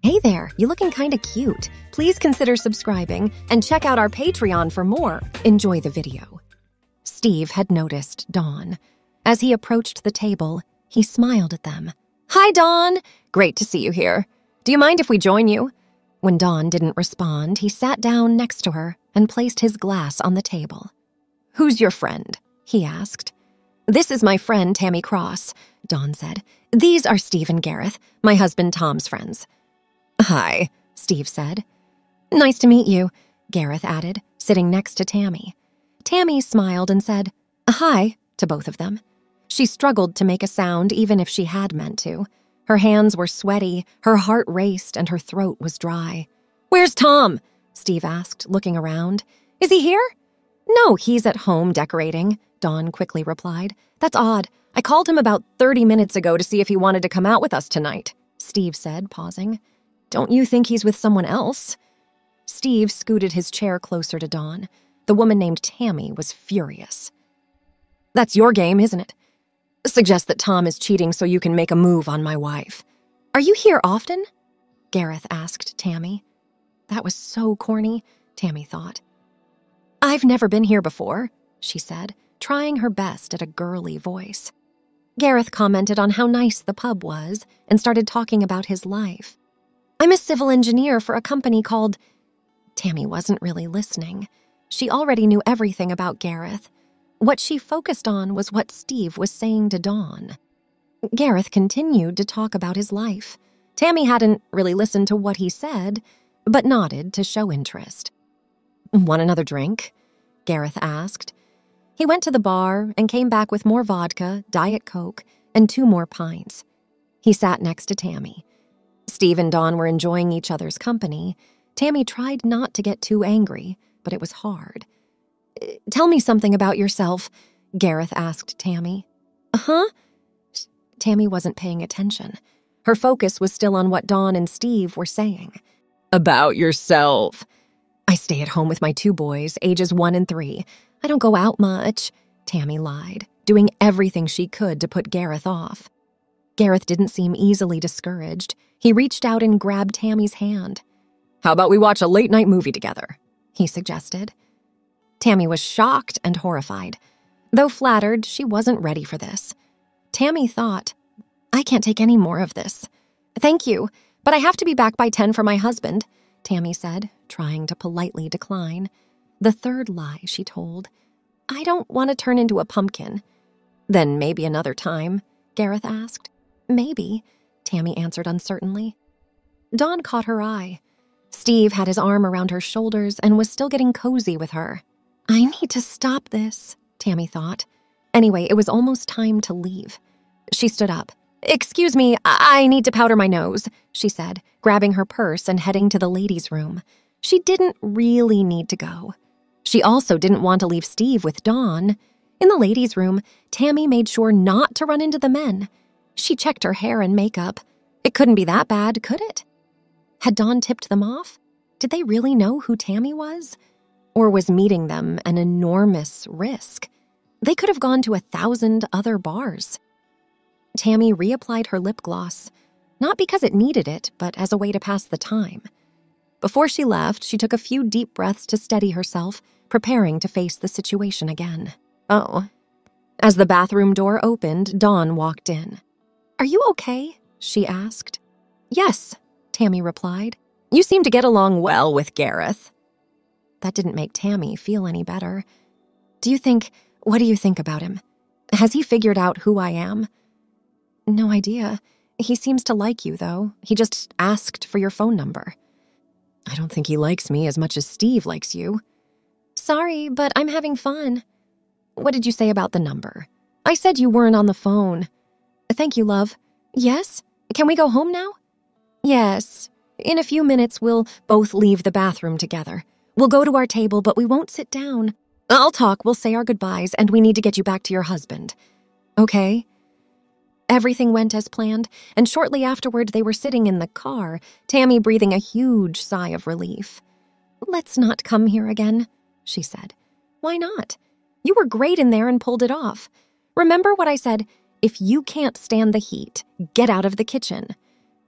Hey there, you looking kinda cute. Please consider subscribing and check out our Patreon for more. Enjoy the video. Steve had noticed Dawn. As he approached the table, he smiled at them. Hi, Dawn. Great to see you here. Do you mind if we join you? When Dawn didn't respond, he sat down next to her and placed his glass on the table. Who's your friend? He asked. This is my friend, Tammy Cross, Dawn said. These are Steve and Gareth, my husband Tom's friends. Hi, Steve said. Nice to meet you, Gareth added, sitting next to Tammy. Tammy smiled and said, hi, to both of them. She struggled to make a sound even if she had meant to. Her hands were sweaty, her heart raced, and her throat was dry. Where's Tom? Steve asked, looking around. Is he here? No, he's at home decorating, Dawn quickly replied. That's odd. I called him about 30 minutes ago to see if he wanted to come out with us tonight, Steve said, pausing. Don't you think he's with someone else? Steve scooted his chair closer to Dawn. The woman named Tammy was furious. That's your game, isn't it? Suggest that Tom is cheating so you can make a move on my wife. Are you here often? Gareth asked Tammy. That was so corny, Tammy thought. I've never been here before, she said, trying her best at a girly voice. Gareth commented on how nice the pub was and started talking about his life. I'm a civil engineer for a company called... Tammy wasn't really listening. She already knew everything about Gareth. What she focused on was what Steve was saying to Dawn. Gareth continued to talk about his life. Tammy hadn't really listened to what he said, but nodded to show interest. Want another drink? Gareth asked. He went to the bar and came back with more vodka, Diet Coke, and 2 more pints. He sat next to Tammy. Steve and Dawn were enjoying each other's company. Tammy tried not to get too angry, but it was hard. Tell me something about yourself, Gareth asked Tammy. Uh-huh? Tammy wasn't paying attention. Her focus was still on what Dawn and Steve were saying. About yourself. I stay at home with my 2 boys, ages 1 and 3. I don't go out much, Tammy lied, doing everything she could to put Gareth off. Gareth didn't seem easily discouraged. He reached out and grabbed Tammy's hand. How about we watch a late-night movie together? He suggested. Tammy was shocked and horrified. Though flattered, she wasn't ready for this. Tammy thought, I can't take any more of this. Thank you, but I have to be back by 10 for my husband, Tammy said, trying to politely decline. The 3rd lie she told. I don't want to turn into a pumpkin. Then maybe another time, Gareth asked. Maybe, Tammy answered uncertainly. Dawn caught her eye. Steve had his arm around her shoulders and was still getting cozy with her. I need to stop this, Tammy thought. Anyway, it was almost time to leave. She stood up. Excuse me, I need to powder my nose, she said, grabbing her purse and heading to the ladies' room. She didn't really need to go. She also didn't want to leave Steve with Dawn. In the ladies' room, Tammy made sure not to run into the men. She checked her hair and makeup. It couldn't be that bad, could it? Had Dawn tipped them off? Did they really know who Tammy was? Or was meeting them an enormous risk? They could have gone to 1,000 other bars. Tammy reapplied her lip gloss, not because it needed it, but as a way to pass the time. Before she left, she took a few deep breaths to steady herself, preparing to face the situation again. Oh. As the bathroom door opened, Dawn walked in. Are you okay? She asked. Yes, Tammy replied. You seem to get along well with Gareth. That didn't make Tammy feel any better. What do you think about him? Has he figured out who I am? No idea. He seems to like you, though. He just asked for your phone number. I don't think he likes me as much as Steve likes you. Sorry, but I'm having fun. What did you say about the number? I said you weren't on the phone. Thank you, love. Yes? Can we go home now? Yes. In a few minutes, we'll both leave the bathroom together. We'll go to our table, but we won't sit down. I'll talk, we'll say our goodbyes, and we need to get you back to your husband. Okay? Everything went as planned, and shortly afterward they were sitting in the car, Tammy breathing a huge sigh of relief. Let's not come here again, she said. Why not? You were great in there and pulled it off. Remember what I said, if you can't stand the heat, get out of the kitchen.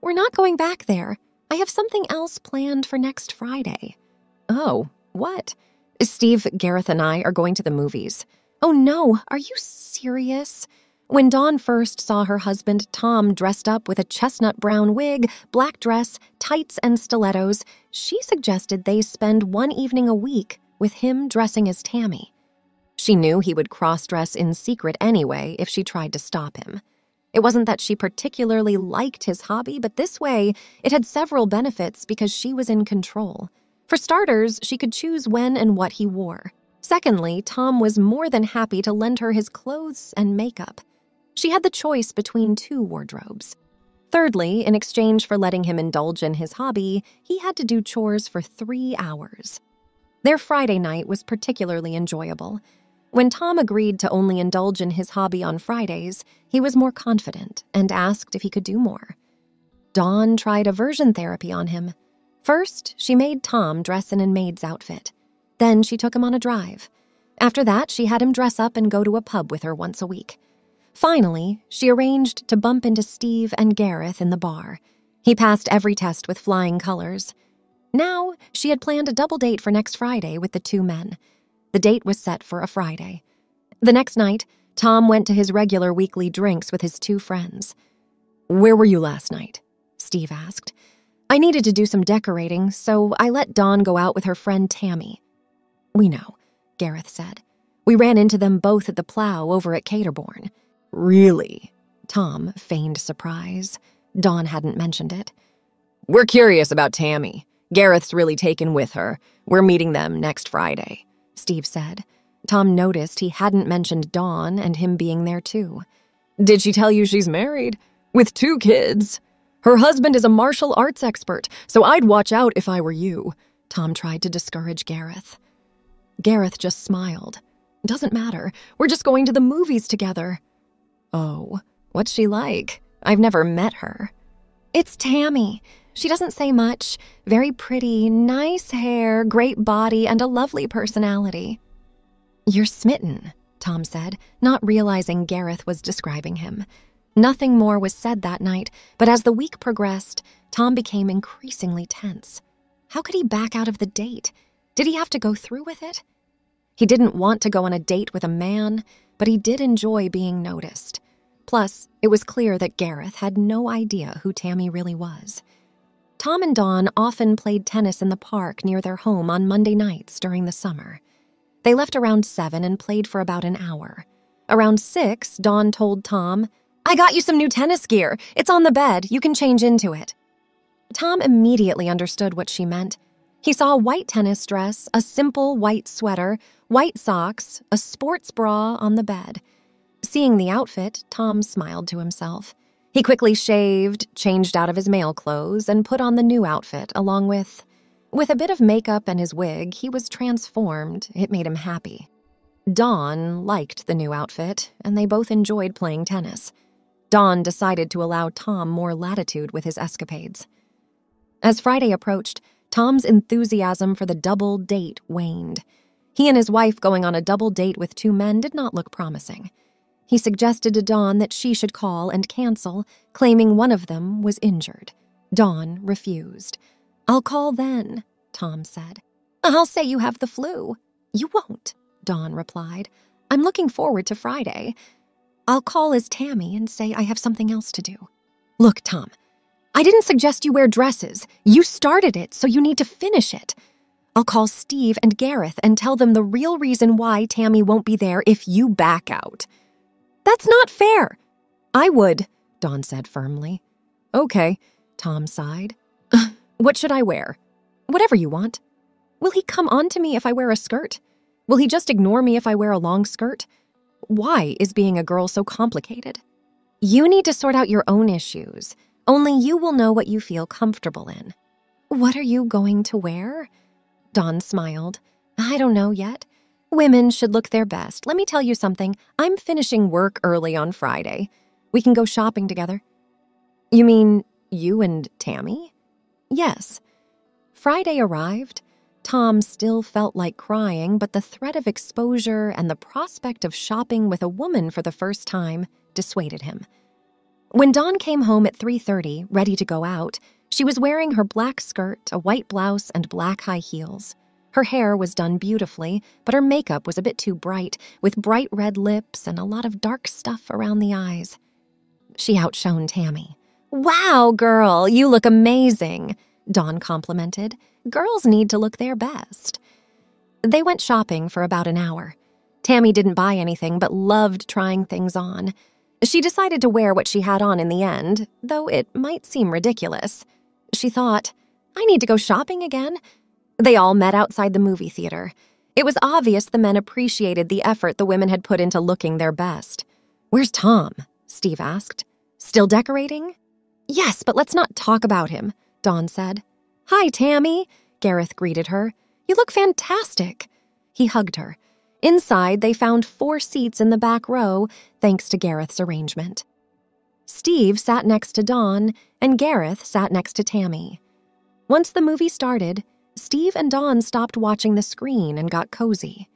We're not going back there. I have something else planned for next Friday." "Oh, what?" "Steve, Gareth, and I are going to the movies." "Oh no, are you serious?" When Dawn first saw her husband, Tom, dressed up with a chestnut brown wig, black dress, tights, and stilettos, she suggested they spend one evening a week with him dressing as Tammy. She knew he would cross-dress in secret anyway if she tried to stop him. It wasn't that she particularly liked his hobby, but this way, it had several benefits because she was in control. For starters, she could choose when and what he wore. Secondly, Tom was more than happy to lend her his clothes and makeup. She had the choice between 2 wardrobes. Thirdly, in exchange for letting him indulge in his hobby, he had to do chores for 3 hours. Their Friday night was particularly enjoyable. When Tom agreed to only indulge in his hobby on Fridays, he was more confident and asked if he could do more. Dawn tried aversion therapy on him. First, she made Tom dress in a maid's outfit. Then she took him on a drive. After that, she had him dress up and go to a pub with her once a week. Finally, she arranged to bump into Steve and Gareth in the bar. He passed every test with flying colors. Now, she had planned a double date for next Friday with the 2 men. The date was set for a Friday. The next night, Tom went to his regular weekly drinks with his 2 friends. "Where were you last night?" Steve asked. "I needed to do some decorating, so I let Dawn go out with her friend Tammy." "We know," Gareth said. "We ran into them both at the Plow over at Caterborn." "Really?" Tom feigned surprise. Dawn hadn't mentioned it. "We're curious about Tammy. Gareth's really taken with her. We're meeting them next Friday," Steve said. Tom noticed he hadn't mentioned Dawn and him being there too. "Did she tell you she's married? With 2 kids? Her husband is a martial arts expert, so I'd watch out if I were you." Tom tried to discourage Gareth. Gareth just smiled. "Doesn't matter. We're just going to the movies together." "Oh, what's she like? I've never met her." "It's Tammy. She doesn't say much. Very pretty, nice hair, great body, and a lovely personality." "You're smitten," Tom said, not realizing Gareth was describing him. Nothing more was said that night, but as the week progressed, Tom became increasingly tense. How could he back out of the date? Did he have to go through with it? He didn't want to go on a date with a man, but he did enjoy being noticed. Plus, it was clear that Gareth had no idea who Tammy really was. Tom and Dawn often played tennis in the park near their home on Monday nights during the summer. They left around 7 and played for about an hour. Around 6, Dawn told Tom, "I got you some new tennis gear. It's on the bed. You can change into it." Tom immediately understood what she meant. He saw a white tennis dress, a simple white sweater, white socks, a sports bra on the bed. Seeing the outfit, Tom smiled to himself. He quickly shaved, changed out of his male clothes, and put on the new outfit along with a bit of makeup and his wig. He was transformed. It made him happy. Dawn liked the new outfit, and they both enjoyed playing tennis. Dawn decided to allow Tom more latitude with his escapades. As Friday approached, Tom's enthusiasm for the double date waned. He and his wife going on a double date with 2 men did not look promising. He suggested to Dawn that she should call and cancel, claiming one of them was injured. Dawn refused. "I'll call then," Tom said. "I'll say you have the flu." "You won't," Dawn replied. "I'm looking forward to Friday. I'll call as Tammy and say I have something else to do." "Look, Tom, I didn't suggest you wear dresses. You started it, so you need to finish it. I'll call Steve and Gareth and tell them the real reason why Tammy won't be there if you back out." "That's not fair." "I would," Dawn said firmly. "Okay," Tom sighed. "What should I wear?" "Whatever you want." "Will he come on to me if I wear a skirt? Will he just ignore me if I wear a long skirt? Why is being a girl so complicated?" "You need to sort out your own issues. Only you will know what you feel comfortable in." "What are you going to wear?" Dawn smiled. "I don't know yet. Women should look their best. Let me tell you something. I'm finishing work early on Friday. We can go shopping together." "You mean you and Tammy?" "Yes." Friday arrived. Tom still felt like crying, but the threat of exposure and the prospect of shopping with a woman for the first time dissuaded him. When Dawn came home at 3:30, ready to go out, She was wearing her black skirt, a white blouse, and black high heels. Her hair was done beautifully, but her makeup was a bit too bright, with bright red lips and a lot of dark stuff around the eyes. She outshone Tammy. "Wow, girl, you look amazing," Dawn complimented. "Girls need to look their best." They went shopping for about an hour. Tammy didn't buy anything but loved trying things on. She decided to wear what she had on in the end, though it might seem ridiculous. She thought, "I need to go shopping again." They all met outside the movie theater. It was obvious the men appreciated the effort the women had put into looking their best. "Where's Tom?" Steve asked. "Still decorating?" "Yes, but let's not talk about him," Dawn said. "Hi, Tammy," Gareth greeted her. "You look fantastic." He hugged her. Inside, they found 4 seats in the back row, thanks to Gareth's arrangement. Steve sat next to Dawn, and Gareth sat next to Tammy. Once the movie started, Steve and Dawn stopped watching the screen and got cozy.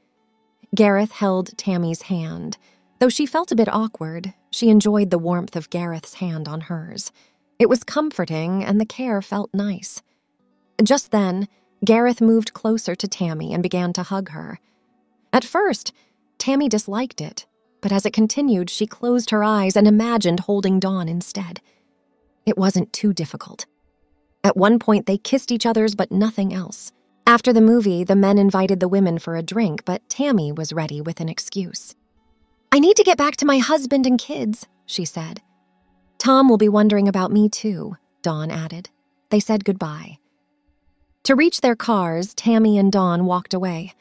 Gareth held Tammy's hand. Though she felt a bit awkward, she enjoyed the warmth of Gareth's hand on hers. It was comforting, and the care felt nice. Just then, Gareth moved closer to Tammy and began to hug her. At first, Tammy disliked it, but as it continued, she closed her eyes and imagined holding Dawn instead. It wasn't too difficult. At one point, they kissed each other's, but nothing else. After the movie, the men invited the women for a drink, but Tammy was ready with an excuse. "I need to get back to my husband and kids," she said. "Tom will be wondering about me too," Dawn added. They said goodbye. To reach their cars, Tammy and Dawn walked away.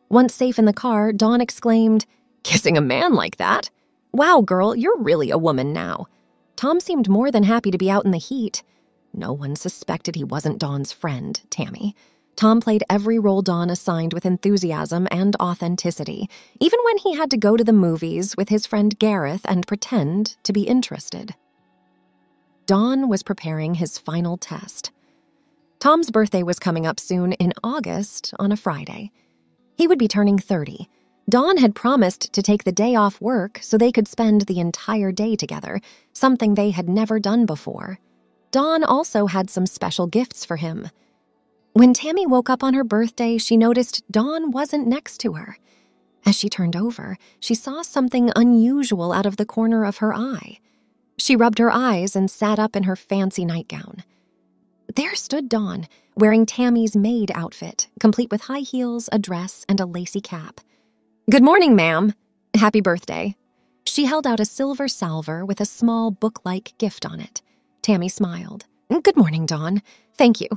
Once safe in the car, Dawn exclaimed, "Kissing a man like that? Wow, girl, you're really a woman now." Tom seemed more than happy to be out in the heat. No one suspected he wasn't Dawn's friend, Tammy. Tom played every role Dawn assigned with enthusiasm and authenticity, even when he had to go to the movies with his friend Gareth and pretend to be interested. Dawn was preparing his final test. Tom's birthday was coming up soon in August on a Friday. He would be turning 30. Dawn had promised to take the day off work so they could spend the entire day together, something they had never done before. Dawn also had some special gifts for him. When Tammy woke up on her birthday, she noticed Dawn wasn't next to her. As she turned over, she saw something unusual out of the corner of her eye. She rubbed her eyes and sat up in her fancy nightgown. There stood Dawn, wearing Tammy's maid outfit, complete with high heels, a dress, and a lacy cap. "Good morning, ma'am. Happy birthday." She held out a silver salver with a small book-like gift on it. Tammy smiled. "Good morning, Dawn. Thank you."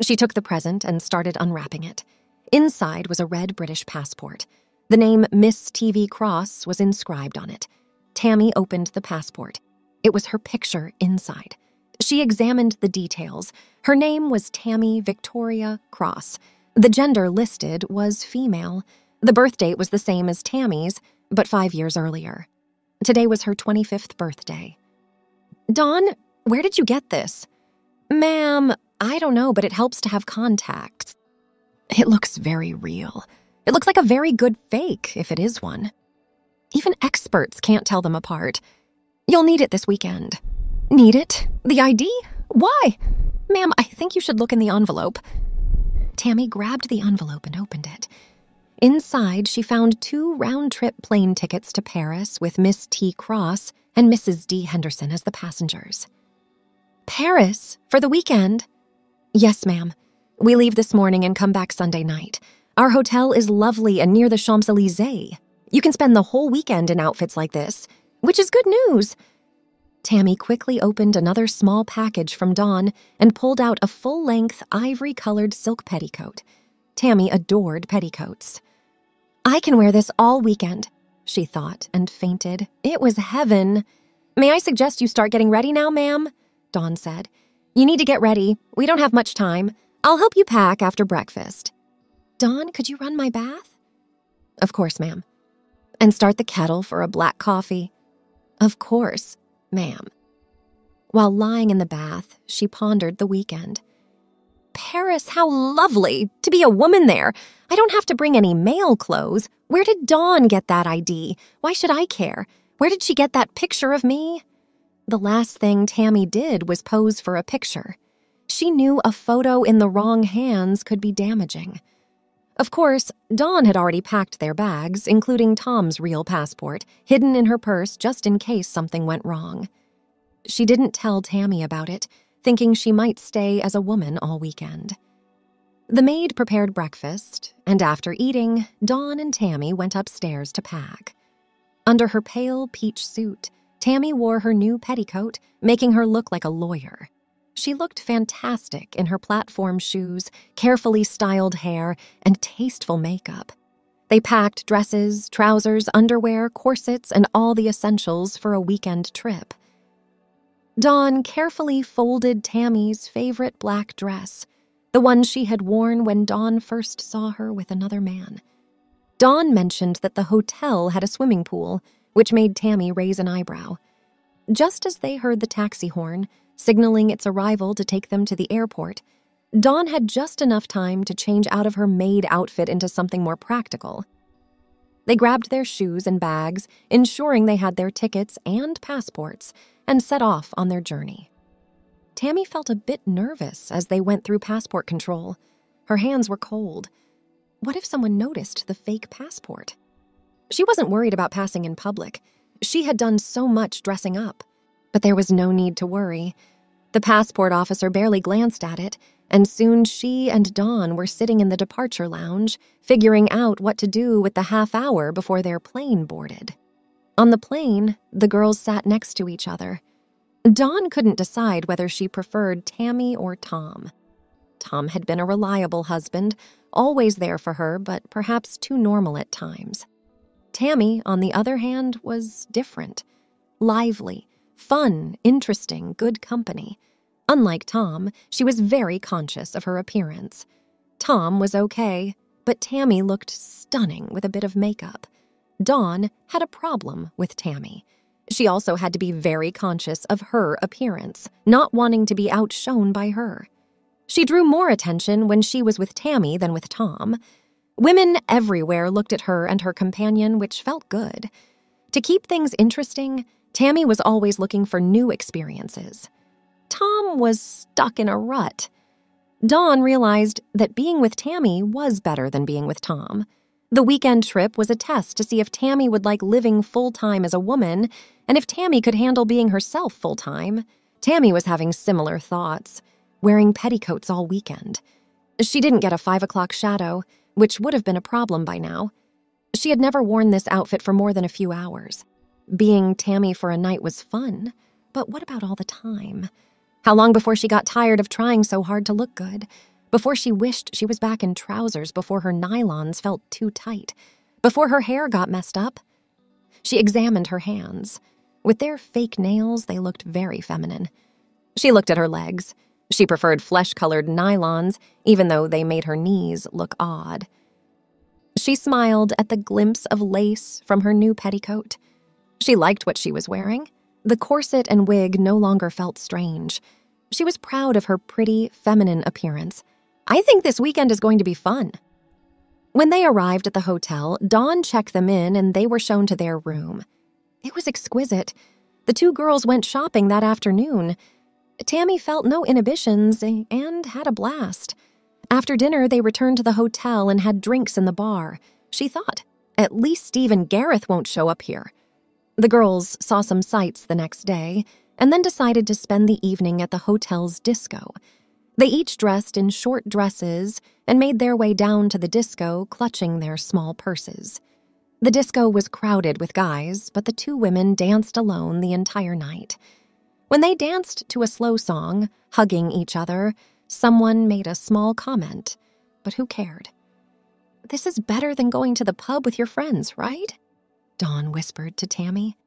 She took the present and started unwrapping it. Inside was a red British passport. The name Miss TV Cross was inscribed on it. Tammy opened the passport. It was her picture inside. She examined the details. Her name was Tammy Victoria Cross. The gender listed was female. The birth date was the same as Tammy's, but 5 years earlier. Today was her 25th birthday. "Dawn, where did you get this?" "Ma'am, I don't know, but it helps to have contacts." "It looks very real. It looks like a very good fake, if it is one. Even experts can't tell them apart. You'll need it this weekend." "Need it? The ID? Why?" "Ma'am, I think you should look in the envelope." Tammy grabbed the envelope and opened it. Inside, she found 2 round-trip plane tickets to Paris with Miss T. Cross and Mrs. D. Henderson as the passengers. "Paris? For the weekend?" "Yes, ma'am. We leave this morning and come back Sunday night. Our hotel is lovely and near the Champs-Élysées. You can spend the whole weekend in outfits like this, which is good news." Tammy quickly opened another small package from Dawn and pulled out a full-length, ivory-colored silk petticoat. Tammy adored petticoats. "I can wear this all weekend," she thought and fainted. It was heaven. "May I suggest you start getting ready now, ma'am?" Dawn said. "You need to get ready. We don't have much time. I'll help you pack after breakfast." "Dawn, could you run my bath?" "Of course, ma'am." "And start the kettle for a black coffee?" "Of course, ma'am." While lying in the bath, she pondered the weekend. Paris, how lovely! To be a woman there. I don't have to bring any male clothes. Where did Dawn get that ID? Why should I care? Where did she get that picture of me? The last thing Tammy did was pose for a picture. she knew a photo in the wrong hands could be damaging. Of course, Dawn had already packed their bags, including Tom's real passport, hidden in her purse just in case something went wrong. She didn't tell Tammy about it, thinking she might stay as a woman all weekend. The maid prepared breakfast, and after eating, Dawn and Tammy went upstairs to pack. Under her pale peach suit, Tammy wore her new petticoat, making her look like a lawyer. She looked fantastic in her platform shoes, carefully styled hair, and tasteful makeup. They packed dresses, trousers, underwear, corsets, and all the essentials for a weekend trip. Dawn carefully folded Tammy's favorite black dress, the one she had worn when Dawn first saw her with another man. Dawn mentioned that the hotel had a swimming pool, which made Tammy raise an eyebrow. Just as they heard the taxi horn, signaling its arrival to take them to the airport, Dawn had just enough time to change out of her maid outfit into something more practical. They grabbed their shoes and bags, ensuring they had their tickets and passports, and set off on their journey. Tammy felt a bit nervous as they went through passport control. Her hands were cold. What if someone noticed the fake passport? She wasn't worried about passing in public. She had done so much dressing up. But there was no need to worry. The passport officer barely glanced at it, and soon she and Dawn were sitting in the departure lounge, figuring out what to do with the half hour before their plane boarded. On the plane, the girls sat next to each other. Dawn couldn't decide whether she preferred Tammy or Tom. Tom had been a reliable husband, always there for her, but perhaps too normal at times. Tammy, on the other hand, was different. Lively, fun, interesting, good company. Unlike Tom, she was very conscious of her appearance. Tom was okay, but Tammy looked stunning with a bit of makeup. Dawn had a problem with Tammy. She also had to be very conscious of her appearance, not wanting to be outshone by her. She drew more attention when she was with Tammy than with Tom. Women everywhere looked at her and her companion, which felt good. To keep things interesting, Tammy was always looking for new experiences. Tom was stuck in a rut. Dawn realized that being with Tammy was better than being with Tom. The weekend trip was a test to see if Tammy would like living full-time as a woman, and if Tammy could handle being herself full-time. Tammy was having similar thoughts, wearing petticoats all weekend. She didn't get a 5 o'clock shadow, which would have been a problem by now. She had never worn this outfit for more than a few hours. Being Tammy for a night was fun, but what about all the time? How long before she got tired of trying so hard to look good? Before she wished she was back in trousers, before her nylons felt too tight, before her hair got messed up? She examined her hands. With their fake nails, they looked very feminine. She looked at her legs. She preferred flesh-colored nylons, even though they made her knees look odd. She smiled at the glimpse of lace from her new petticoat. She liked what she was wearing. The corset and wig no longer felt strange. She was proud of her pretty, feminine appearance. I think this weekend is going to be fun. When they arrived at the hotel, Dawn checked them in and they were shown to their room. It was exquisite. The two girls went shopping that afternoon. Tammy felt no inhibitions and had a blast. After dinner, they returned to the hotel and had drinks in the bar. She thought, at least Steve and Gareth won't show up here. The girls saw some sights the next day and then decided to spend the evening at the hotel's disco. They each dressed in short dresses and made their way down to the disco, clutching their small purses. The disco was crowded with guys, but the two women danced alone the entire night. When they danced to a slow song, hugging each other, someone made a small comment, but who cared? "This is better than going to the pub with your friends, right?" Dawn whispered to Tammy.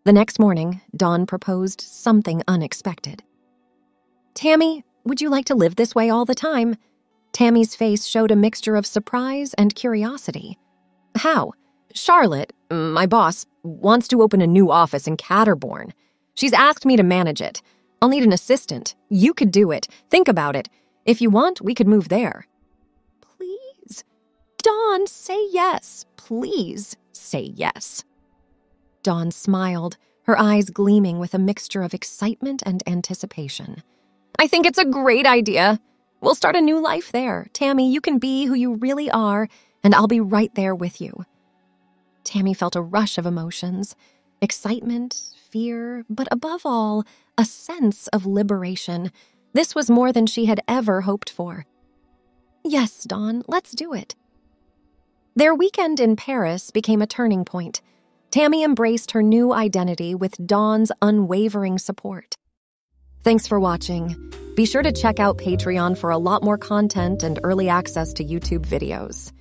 The next morning, Dawn proposed something unexpected. "Tammy, would you like to live this way all the time?" Tammy's face showed a mixture of surprise and curiosity. "How?" "Charlotte, my boss, wants to open a new office in Caterborn. She's asked me to manage it. I'll need an assistant. You could do it. Think about it. If you want, we could move there." "Please, Dawn, say yes. Please say yes." Dawn smiled, her eyes gleaming with a mixture of excitement and anticipation. I think it's a great idea. We'll start a new life there. Tammy, you can be who you really are, and I'll be right there with you. Tammy felt a rush of emotions, excitement, fear, but above all, a sense of liberation. This was more than she had ever hoped for. Yes, Dawn, let's do it. Their weekend in Paris became a turning point. Tammy embraced her new identity with Dawn's unwavering support. Thanks for watching. Be sure to check out Patreon for a lot more content and early access to YouTube videos.